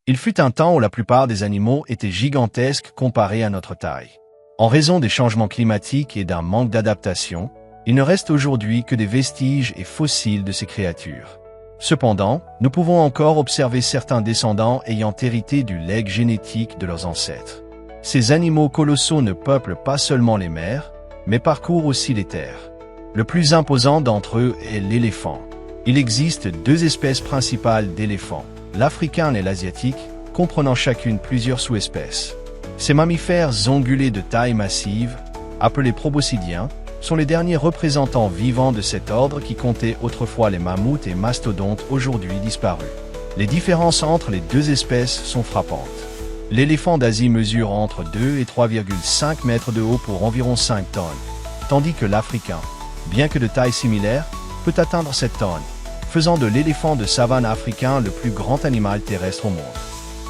Il fut un temps où la plupart des animaux étaient gigantesques comparés à notre taille. En raison des changements climatiques et d'un manque d'adaptation, il ne reste aujourd'hui que des vestiges et fossiles de ces créatures. Cependant, nous pouvons encore observer certains descendants ayant hérité du legs génétique de leurs ancêtres. Ces animaux colossaux ne peuplent pas seulement les mers, mais parcourent aussi les terres. Le plus imposant d'entre eux est l'éléphant. Il existe deux espèces principales d'éléphants, l'africain et l'asiatique, comprenant chacune plusieurs sous-espèces. Ces mammifères ongulés de taille massive, appelés proboscidiens, sont les derniers représentants vivants de cet ordre qui comptait autrefois les mammouths et mastodontes aujourd'hui disparus. Les différences entre les deux espèces sont frappantes. L'éléphant d'Asie mesure entre 2 et 3,5 mètres de haut pour environ 5 tonnes, tandis que l'africain, bien que de taille similaire, peut atteindre 7 tonnes, faisant de l'éléphant de savane africain le plus grand animal terrestre au monde.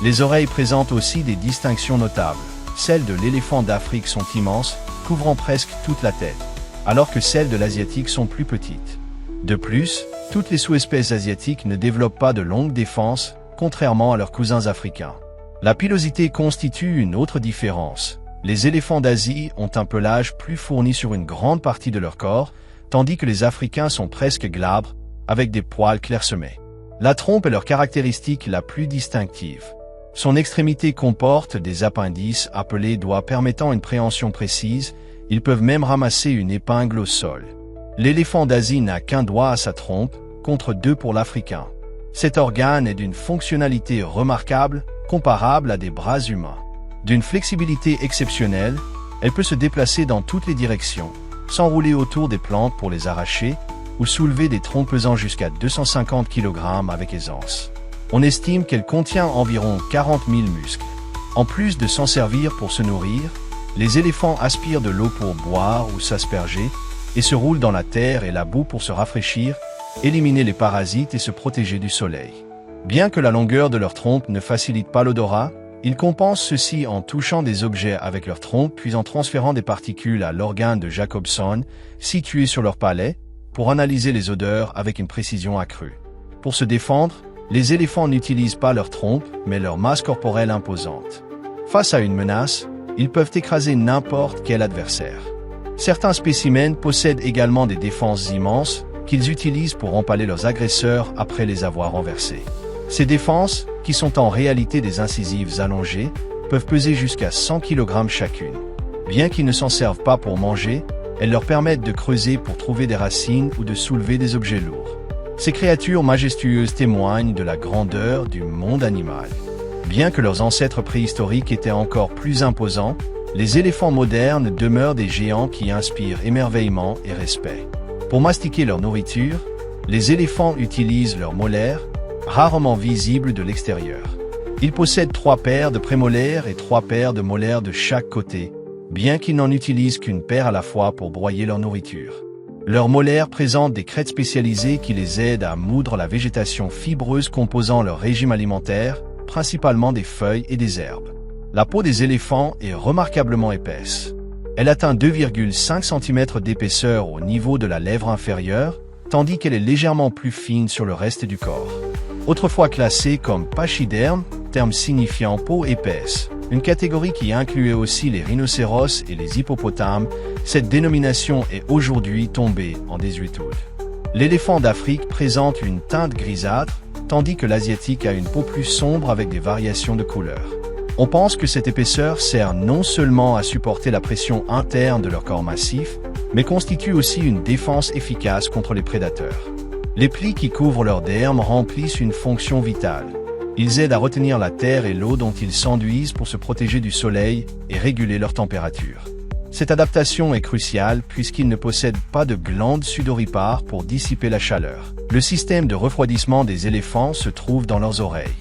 Les oreilles présentent aussi des distinctions notables. Celles de l'éléphant d'Afrique sont immenses, couvrant presque toute la tête, alors que celles de l'asiatique sont plus petites. De plus, toutes les sous-espèces asiatiques ne développent pas de longues défenses, contrairement à leurs cousins africains. La pilosité constitue une autre différence. Les éléphants d'Asie ont un pelage plus fourni sur une grande partie de leur corps, tandis que les Africains sont presque glabres, avec des poils clairsemés. La trompe est leur caractéristique la plus distinctive. Son extrémité comporte des appendices appelés doigts permettant une préhension précise. Ils peuvent même ramasser une épingle au sol. L'éléphant d'Asie n'a qu'un doigt à sa trompe, contre 2 pour l'Africain. Cet organe est d'une fonctionnalité remarquable, comparable à des bras humains. D'une flexibilité exceptionnelle, elle peut se déplacer dans toutes les directions, s'enrouler autour des plantes pour les arracher, ou soulever des troncs pesant jusqu'à 250 kg avec aisance. On estime qu'elle contient environ 40 000 muscles. En plus de s'en servir pour se nourrir, les éléphants aspirent de l'eau pour boire ou s'asperger, et se roulent dans la terre et la boue pour se rafraîchir, éliminer les parasites et se protéger du soleil. Bien que la longueur de leur trompe ne facilite pas l'odorat, ils compensent ceci en touchant des objets avec leur trompe puis en transférant des particules à l'organe de Jacobson, situé sur leur palais, pour analyser les odeurs avec une précision accrue. Pour se défendre, les éléphants n'utilisent pas leur trompe, mais leur masse corporelle imposante. Face à une menace, ils peuvent écraser n'importe quel adversaire. Certains spécimens possèdent également des défenses immenses qu'ils utilisent pour empaler leurs agresseurs après les avoir renversés. Ces défenses, qui sont en réalité des incisives allongées, peuvent peser jusqu'à 100 kg chacune. Bien qu'ils ne s'en servent pas pour manger, elles leur permettent de creuser pour trouver des racines ou de soulever des objets lourds. Ces créatures majestueuses témoignent de la grandeur du monde animal. Bien que leurs ancêtres préhistoriques étaient encore plus imposants, les éléphants modernes demeurent des géants qui inspirent émerveillement et respect. Pour mastiquer leur nourriture, les éléphants utilisent leurs molaires, rarement visibles de l'extérieur. Ils possèdent 3 paires de prémolaires et 3 paires de molaires de chaque côté, bien qu'ils n'en utilisent qu'une paire à la fois pour broyer leur nourriture. Leurs molaires présentent des crêtes spécialisées qui les aident à moudre la végétation fibreuse composant leur régime alimentaire, principalement des feuilles et des herbes. La peau des éléphants est remarquablement épaisse. Elle atteint 2,5 cm d'épaisseur au niveau de la lèvre inférieure, tandis qu'elle est légèrement plus fine sur le reste du corps. Autrefois classée comme pachyderme, terme signifiant peau épaisse, une catégorie qui incluait aussi les rhinocéros et les hippopotames, cette dénomination est aujourd'hui tombée en désuétude. L'éléphant d'Afrique présente une teinte grisâtre, tandis que l'asiatique a une peau plus sombre avec des variations de couleurs. On pense que cette épaisseur sert non seulement à supporter la pression interne de leur corps massif, mais constitue aussi une défense efficace contre les prédateurs. Les plis qui couvrent leur derme remplissent une fonction vitale. Ils aident à retenir la terre et l'eau dont ils s'enduisent pour se protéger du soleil et réguler leur température. Cette adaptation est cruciale puisqu'ils ne possèdent pas de glandes sudoripares pour dissiper la chaleur. Le système de refroidissement des éléphants se trouve dans leurs oreilles.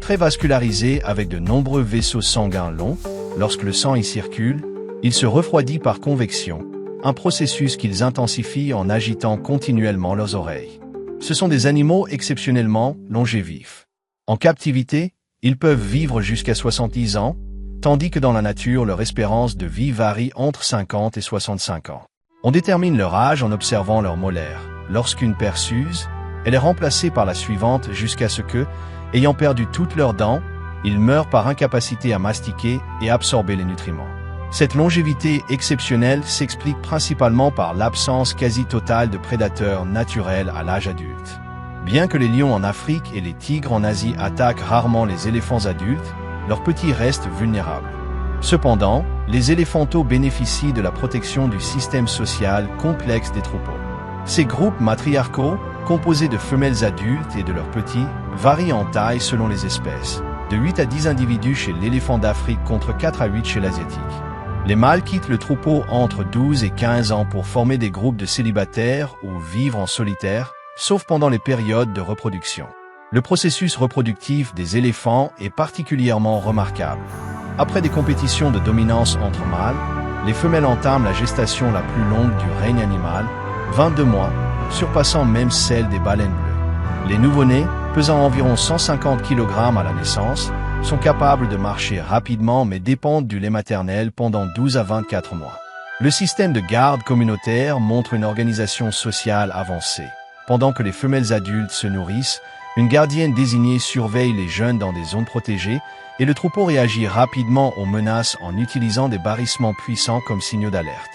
Très vascularisé avec de nombreux vaisseaux sanguins longs, lorsque le sang y circule, il se refroidit par convection, un processus qu'ils intensifient en agitant continuellement leurs oreilles. Ce sont des animaux exceptionnellement longévifs. En captivité, ils peuvent vivre jusqu'à 70 ans, tandis que dans la nature, leur espérance de vie varie entre 50 et 65 ans. On détermine leur âge en observant leurs molaires. Lorsqu'une paire s'use, elle est remplacée par la suivante jusqu'à ce que, ayant perdu toutes leurs dents, Ils meurent par incapacité à mastiquer et absorber les nutriments. Cette longévité exceptionnelle s'explique principalement par l'absence quasi totale de prédateurs naturels à l'âge adulte. Bien que les lions en Afrique et les tigres en Asie attaquent rarement les éléphants adultes, leurs petits restent vulnérables. Cependant, les éléphanteaux bénéficient de la protection du système social complexe des troupeaux. Ces groupes matriarcaux, composés de femelles adultes et de leurs petits, varient en taille selon les espèces, de 8 à 10 individus chez l'éléphant d'Afrique contre 4 à 8 chez l'asiatique. Les mâles quittent le troupeau entre 12 et 15 ans pour former des groupes de célibataires ou vivre en solitaire, sauf pendant les périodes de reproduction. Le processus reproductif des éléphants est particulièrement remarquable. Après des compétitions de dominance entre mâles, les femelles entament la gestation la plus longue du règne animal, 22 mois, surpassant même celle des baleines bleues. Les nouveau-nés, pesant environ 150 kg à la naissance, sont capables de marcher rapidement mais dépendent du lait maternel pendant 12 à 24 mois. Le système de garde communautaire montre une organisation sociale avancée. Pendant que les femelles adultes se nourrissent, une gardienne désignée surveille les jeunes dans des zones protégées et le troupeau réagit rapidement aux menaces en utilisant des barrissements puissants comme signaux d'alerte.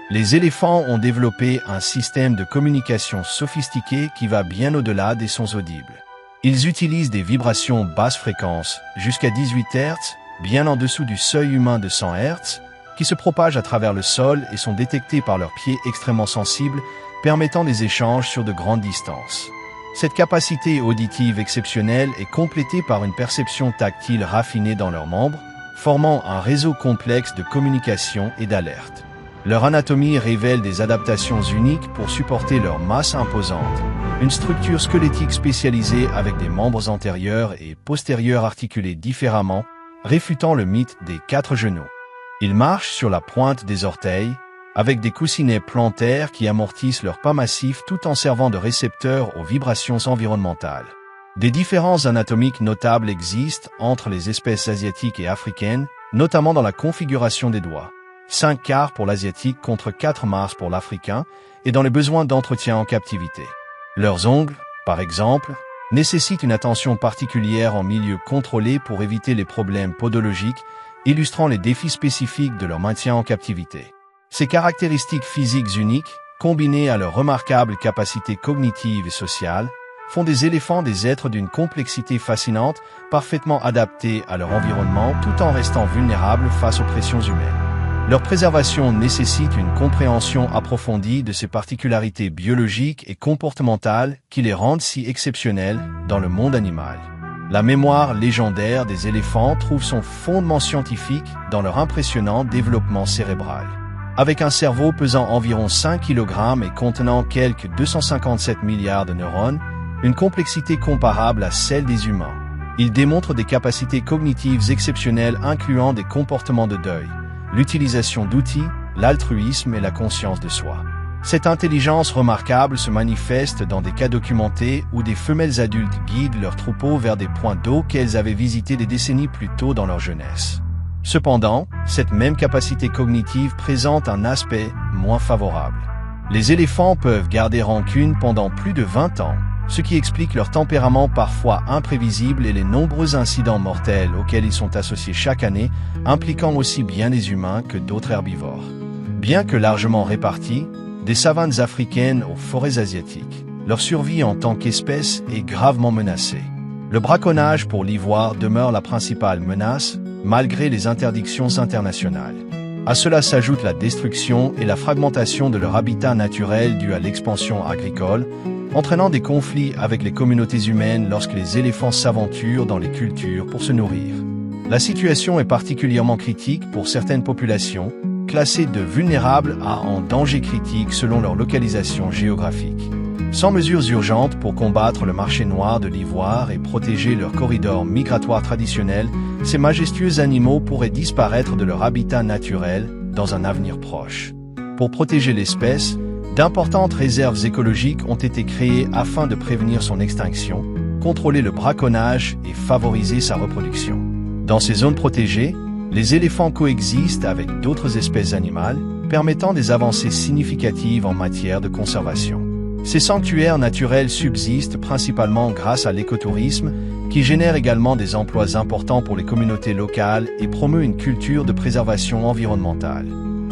Les éléphants ont développé un système de communication sophistiqué qui va bien au-delà des sons audibles. Ils utilisent des vibrations basse fréquence, jusqu'à 18 Hz, bien en dessous du seuil humain de 100 Hz, qui se propagent à travers le sol et sont détectés par leurs pieds extrêmement sensibles, permettant des échanges sur de grandes distances. Cette capacité auditive exceptionnelle est complétée par une perception tactile raffinée dans leurs membres, formant un réseau complexe de communication et d'alerte. Leur anatomie révèle des adaptations uniques pour supporter leur masse imposante, une structure squelettique spécialisée avec des membres antérieurs et postérieurs articulés différemment, réfutant le mythe des 4 genoux. Ils marchent sur la pointe des orteils, avec des coussinets plantaires qui amortissent leur pas massif tout en servant de récepteurs aux vibrations environnementales. Des différences anatomiques notables existent entre les espèces asiatiques et africaines, notamment dans la configuration des doigts. 5 quarts pour l'asiatique contre 4 mars pour l'africain, et dans les besoins d'entretien en captivité. Leurs ongles, par exemple, nécessitent une attention particulière en milieu contrôlé pour éviter les problèmes podologiques, illustrant les défis spécifiques de leur maintien en captivité. Ces caractéristiques physiques uniques, combinées à leur remarquable capacité cognitive et sociale, font des éléphants des êtres d'une complexité fascinante, parfaitement adaptés à leur environnement tout en restant vulnérables face aux pressions humaines. Leur préservation nécessite une compréhension approfondie de ces particularités biologiques et comportementales qui les rendent si exceptionnels dans le monde animal. La mémoire légendaire des éléphants trouve son fondement scientifique dans leur impressionnant développement cérébral. Avec un cerveau pesant environ 5 kg et contenant quelques 257 milliards de neurones, une complexité comparable à celle des humains. Ils démontrent des capacités cognitives exceptionnelles incluant des comportements de deuil, l'utilisation d'outils, l'altruisme et la conscience de soi. Cette intelligence remarquable se manifeste dans des cas documentés où des femelles adultes guident leurs troupeaux vers des points d'eau qu'elles avaient visités des décennies plus tôt dans leur jeunesse. Cependant, cette même capacité cognitive présente un aspect moins favorable. Les éléphants peuvent garder rancune pendant plus de 20 ans, ce qui explique leur tempérament parfois imprévisible et les nombreux incidents mortels auxquels ils sont associés chaque année, impliquant aussi bien les humains que d'autres herbivores. Bien que largement répartis, des savanes africaines aux forêts asiatiques, leur survie en tant qu'espèce est gravement menacée. Le braconnage pour l'ivoire demeure la principale menace, malgré les interdictions internationales. À cela s'ajoute la destruction et la fragmentation de leur habitat naturel dû à l'expansion agricole, entraînant des conflits avec les communautés humaines lorsque les éléphants s'aventurent dans les cultures pour se nourrir. La situation est particulièrement critique pour certaines populations, classées de vulnérables à en danger critique selon leur localisation géographique. Sans mesures urgentes pour combattre le marché noir de l'ivoire et protéger leur corridor migratoire traditionnel, ces majestueux animaux pourraient disparaître de leur habitat naturel dans un avenir proche. Pour protéger l'espèce, d'importantes réserves écologiques ont été créées afin de prévenir son extinction, contrôler le braconnage et favoriser sa reproduction. Dans ces zones protégées, les éléphants coexistent avec d'autres espèces animales, permettant des avancées significatives en matière de conservation. Ces sanctuaires naturels subsistent principalement grâce à l'écotourisme, qui génère également des emplois importants pour les communautés locales et promeut une culture de préservation environnementale.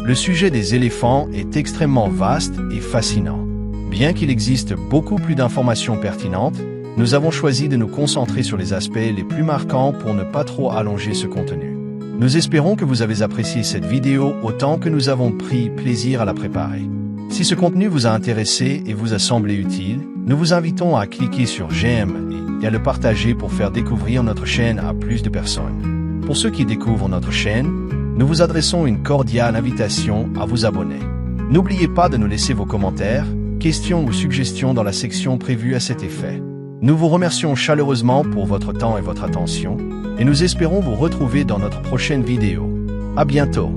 Le sujet des éléphants est extrêmement vaste et fascinant. Bien qu'il existe beaucoup plus d'informations pertinentes, nous avons choisi de nous concentrer sur les aspects les plus marquants pour ne pas trop allonger ce contenu. Nous espérons que vous avez apprécié cette vidéo autant que nous avons pris plaisir à la préparer. Si ce contenu vous a intéressé et vous a semblé utile, nous vous invitons à cliquer sur j'aime et à le partager pour faire découvrir notre chaîne à plus de personnes. Pour ceux qui découvrent notre chaîne, nous vous adressons une cordiale invitation à vous abonner. N'oubliez pas de nous laisser vos commentaires, questions ou suggestions dans la section prévue à cet effet. Nous vous remercions chaleureusement pour votre temps et votre attention, et nous espérons vous retrouver dans notre prochaine vidéo. À bientôt!